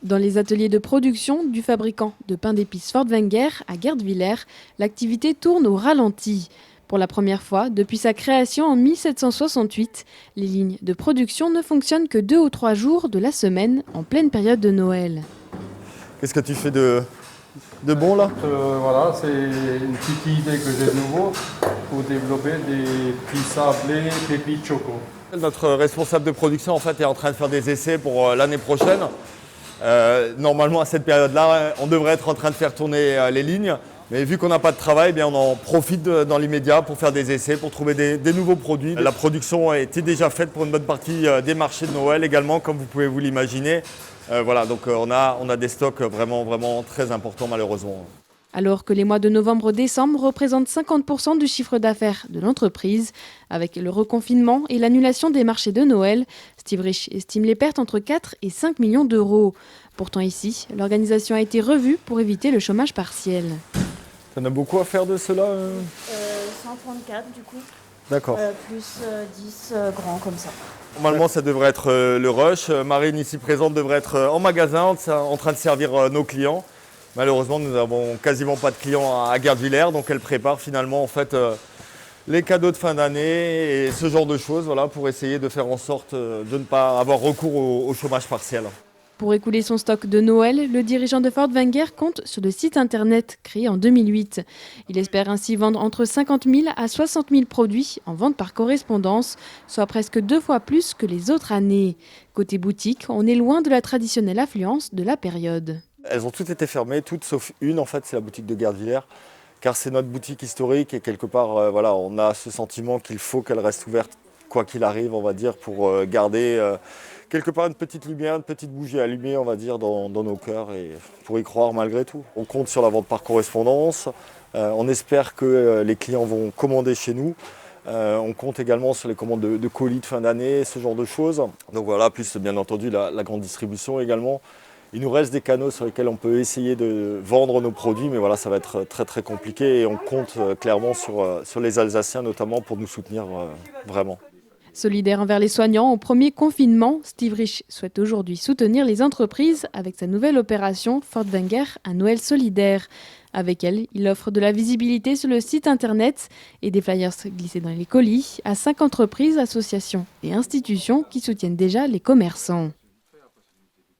Dans les ateliers de production du fabricant de pain d'épices Fort Wenger à Guerdwiller, l'activité tourne au ralenti. Pour la première fois, depuis sa création en 1768, les lignes de production ne fonctionnent que 2 ou 3 jours de la semaine, en pleine période de Noël. Qu'est-ce que tu fais de bon là? Voilà, c'est une petite idée que j'ai de nouveau pour développer des petits sablés pépites choco. Notre responsable de production en fait est en train de faire des essais pour l'année prochaine. Normalement à cette période-là, on devrait être en train de faire tourner les lignes. Mais vu qu'on n'a pas de travail, eh bien, on en profite dans l'immédiat pour faire des essais, pour trouver des nouveaux produits. La production a été déjà faite pour une bonne partie des marchés de Noël également, comme vous pouvez vous l'imaginer. Voilà, donc on a des stocks vraiment très importants malheureusement. Alors que les mois de novembre-décembre représentent 50% du chiffre d'affaires de l'entreprise, avec le reconfinement et l'annulation des marchés de Noël, Steve Rich estime les pertes entre 4 et 5 millions d'euros. Pourtant ici, l'organisation a été revue pour éviter le chômage partiel. T'en as beaucoup à faire de cela 134 du coup, D'accord. plus 10 grands comme ça. Normalement, ça devrait être le rush. Marine, ici présente, devrait être en magasin, en train de servir nos clients. Malheureusement, nous n'avons quasiment pas de clients à Guerdwiller, donc elle prépare finalement en fait les cadeaux de fin d'année et ce genre de choses, voilà, pour essayer de faire en sorte de ne pas avoir recours au chômage partiel. Pour écouler son stock de Noël, le dirigeant de Fort Wenger compte sur le site internet créé en 2008. Il espère ainsi vendre entre 50 000 à 60 000 produits en vente par correspondance, soit presque 2 fois plus que les autres années. Côté boutique, on est loin de la traditionnelle affluence de la période. Elles ont toutes été fermées, toutes sauf une en fait, c'est la boutique de Guerdwiller, car c'est notre boutique historique et quelque part, voilà, on a ce sentiment qu'il faut qu'elle reste ouverte quoi qu'il arrive, on va dire, pour garder quelque part une petite lumière, une petite bougie allumée, on va dire, dans nos cœurs et pour y croire malgré tout. On compte sur la vente par correspondance, on espère que les clients vont commander chez nous. On compte également sur les commandes de colis de fin d'année, ce genre de choses. Donc voilà, plus bien entendu la grande distribution également. Il nous reste des canaux sur lesquels on peut essayer de vendre nos produits, mais voilà, ça va être très compliqué et on compte clairement sur les Alsaciens notamment pour nous soutenir vraiment. Solidaire envers les soignants au premier confinement, Steve Rich souhaite aujourd'hui soutenir les entreprises avec sa nouvelle opération Fort Wenger, un Noël solidaire. Avec elle, il offre de la visibilité sur le site internet et des flyers glissés dans les colis à 5 entreprises, associations et institutions qui soutiennent déjà les commerçants.